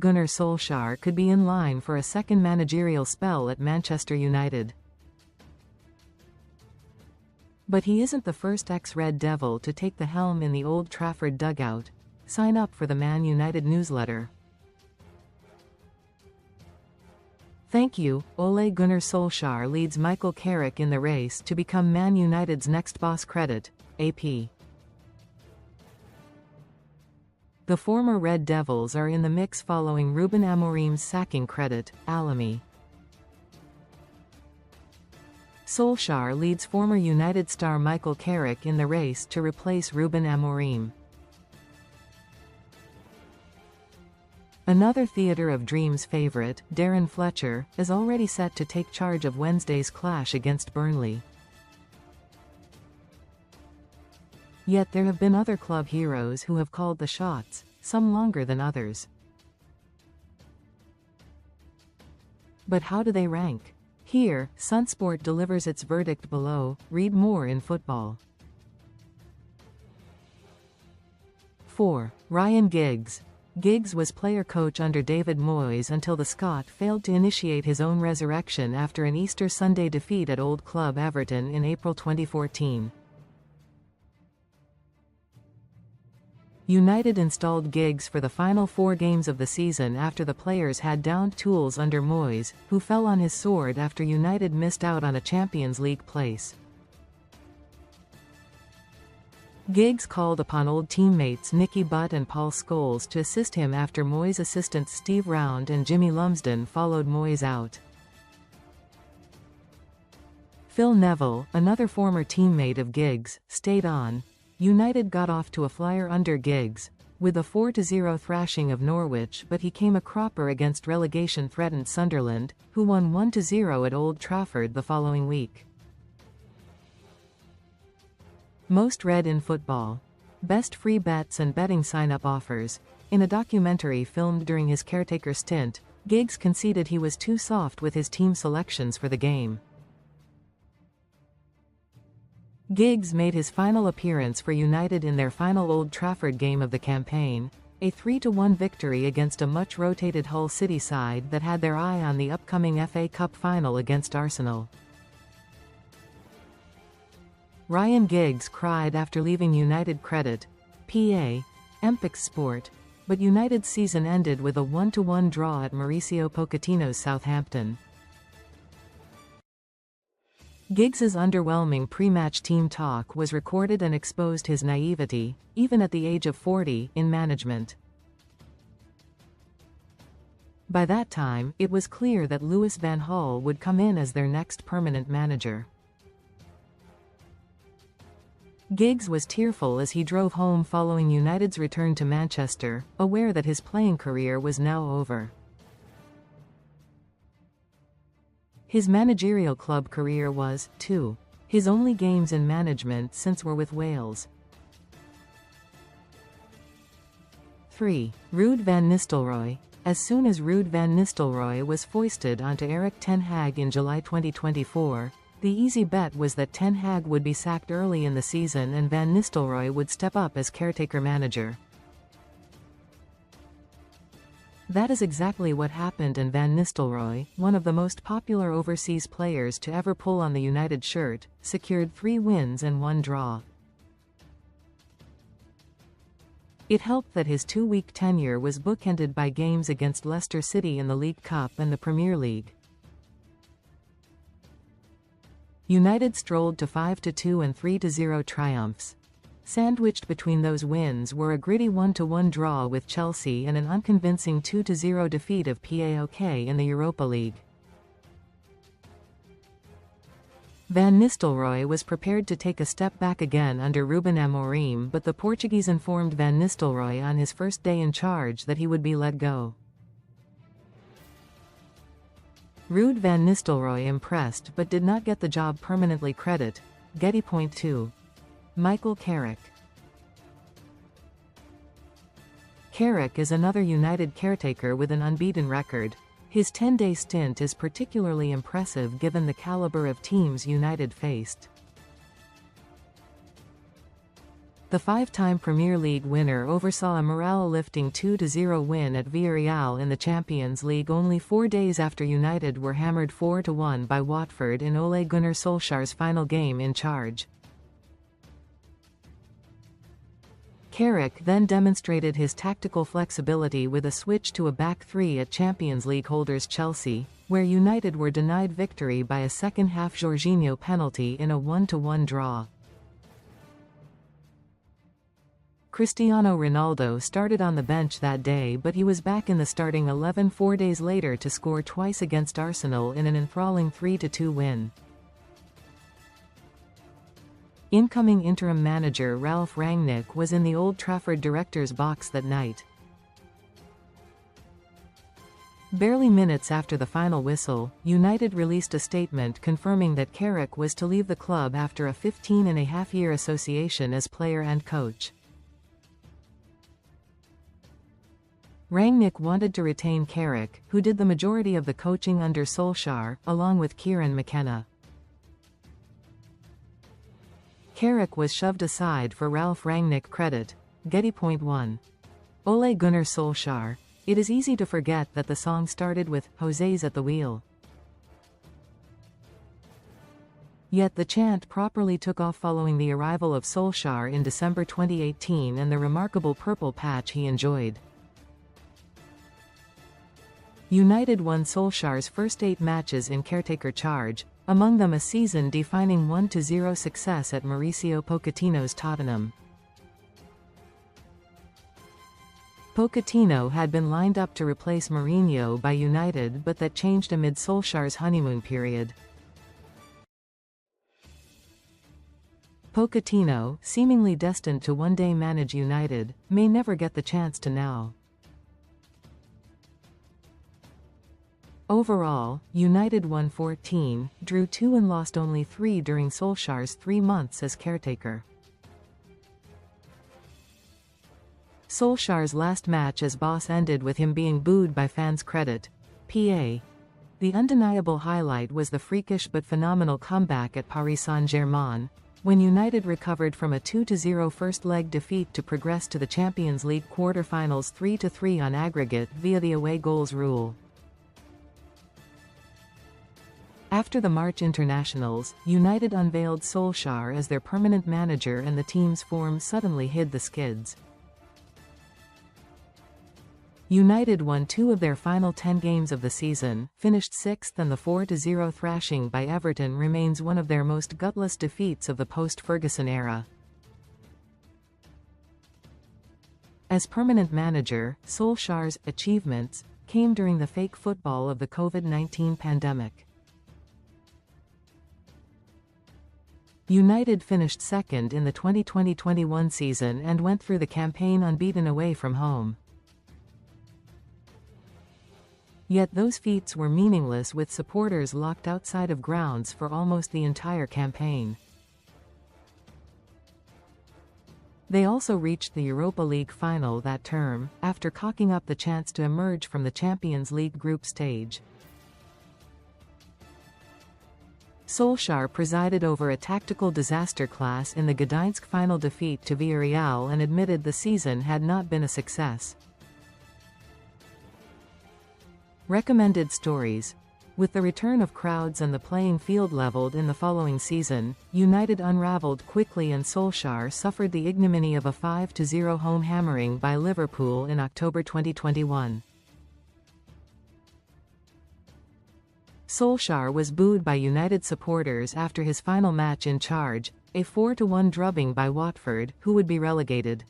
Gunnar Solskjaer could be in line for a second managerial spell at Manchester United. But he isn't the first ex-Red Devil to take the helm in the Old Trafford dugout. Sign up for the Man United newsletter. Thank you. Ole Gunnar Solskjaer leads Michael Carrick in the race to become Man United's next bossCredit, AP. The former Red Devils are in the mix following Ruben Amorim's sackingCredit, Alamy. Solskjaer leads former United star Michael Carrick in the race to replace Ruben Amorim. Another Theatre of Dreams favourite, Darren Fletcher, is already set to take charge of Wednesday's clash against Burnley. Yet there have been other club heroes who have called the shots, some longer than others. But how do they rank? Here, SunSport delivers its verdict below. Read more in football. 4. Ryan Giggs. Giggs was player-coach under David Moyes until the Scot failed to initiate his own resurrection after an Easter Sunday defeat at old club Everton in April 2014. United installed Giggs for the final 4 games of the season after the players had downed tools under Moyes, who fell on his sword after United missed out on a Champions League place. Giggs called upon old teammates Nicky Butt and Paul Scholes to assist him after Moyes assistants Steve Round and Jimmy Lumsden followed Moyes out. Phil Neville, another former teammate of Giggs, stayed on. United got off to a flyer under Giggs, with a 4-0 thrashing of Norwich, but he came a cropper against relegation-threatened Sunderland, who won 1-0 at Old Trafford the following week. Most read in football. Best free bets and betting sign-up offers. In a documentary filmed during his caretaker stint, Giggs conceded he was too soft with his team selections for the game. Giggs made his final appearance for United in their final Old Trafford game of the campaign, a 3-1 victory against a much-rotated Hull City side that had their eye on the upcoming FA Cup final against Arsenal. Ryan Giggs cried after leaving United Credit, PA, Empix Sport, but United's season ended with a 1-1 draw at Mauricio Pochettino's Southampton. Giggs's underwhelming pre-match team talk was recorded and exposed his naivety, even at the age of 40, in management. By that time, it was clear that Louis van Gaal would come in as their next permanent manager. Giggs was tearful as he drove home following United's return to Manchester, aware that his playing career was now over. His managerial club career was, too. His only games in management since were with Wales. 3. Ruud van Nistelrooy. As soon as Ruud van Nistelrooy was foisted onto Erik ten Hag in July 2024, the easy bet was that Ten Hag would be sacked early in the season and Van Nistelrooy would step up as caretaker manager. That is exactly what happened, and Van Nistelrooy, one of the most popular overseas players to ever pull on the United shirt, secured 3 wins and 1 draw. It helped that his 2-week tenure was bookended by games against Leicester City in the League Cup and the Premier League. United strolled to 5-2 and 3-0 triumphs. Sandwiched between those wins were a gritty 1-1 draw with Chelsea and an unconvincing 2-0 defeat of PAOK in the Europa League. Van Nistelrooy was prepared to take a step back again under Ruben Amorim, but the Portuguese informed Van Nistelrooy on his first day in charge that he would be let go. Ruud van Nistelrooy impressed but did not get the job permanently. Credit. Getty. Point 2. Michael Carrick. Carrick is another United caretaker with an unbeaten record. His 10-day stint is particularly impressive given the caliber of teams United faced. The five-time Premier League winner oversaw a morale-lifting 2-0 win at Villarreal in the Champions League only 4 days after United were hammered 4-1 by Watford in Ole Gunnar Solskjaer's final game in charge. Carrick then demonstrated his tactical flexibility with a switch to a back three at Champions League holders Chelsea, where United were denied victory by a second-half Jorginho penalty in a 1-1 draw. Cristiano Ronaldo started on the bench that day, but he was back in the starting 11 4 days later to score twice against Arsenal in an enthralling 3-2 win. Incoming interim manager Ralf Rangnick was in the Old Trafford director's box that night. Barely minutes after the final whistle, United released a statement confirming that Carrick was to leave the club after a 15-and-a-half-year association as player and coach. Rangnick wanted to retain Carrick, who did the majority of the coaching under Solskjaer, along with Kieran McKenna. Carrick was shoved aside for Ralf Rangnick credit. Getty.1. Ole Gunnar Solskjaer. It is easy to forget that the song started with "Jose's at the wheel." Yet the chant properly took off following the arrival of Solskjaer in December 2018 and the remarkable purple patch he enjoyed. United won Solskjaer's first 8 matches in caretaker charge, among them a season-defining 1-0 success at Mauricio Pochettino's Tottenham. Pochettino had been lined up to replace Mourinho by United, but that changed amid Solskjaer's honeymoon period. Pochettino, seemingly destined to one day manage United, may never get the chance to now. Overall, United won 14, drew 2 and lost only 3 during Solskjaer's 3 months as caretaker. Solskjaer's last match as boss ended with him being booed by fans. Credit. PA. The undeniable highlight was the freakish but phenomenal comeback at Paris Saint-Germain, when United recovered from a 2-0 first-leg defeat to progress to the Champions League quarter-finals 3-3 on aggregate via the away goals rule. After the March internationals, United unveiled Solskjaer as their permanent manager and the team's form suddenly hid the skids. United won 2 of their final 10 games of the season, finished 6th, and the 4-0 thrashing by Everton remains one of their most gutless defeats of the post-Ferguson era. As permanent manager, Solskjaer's achievements came during the fake football of the COVID-19 pandemic. United finished 2nd in the 2020-21 season and went through the campaign unbeaten away from home. Yet those feats were meaningless with supporters locked outside of grounds for almost the entire campaign. They also reached the Europa League final that term, after cocking up the chance to emerge from the Champions League group stage. Solskjaer presided over a tactical disaster class in the Gdańsk final defeat to Villarreal and admitted the season had not been a success. Recommended stories. With the return of crowds and the playing field leveled in the following season, United unraveled quickly and Solskjaer suffered the ignominy of a 5-0 home hammering by Liverpool in October 2021. Solskjaer was booed by United supporters after his final match in charge, a 4-1 drubbing by Watford, who would be relegated.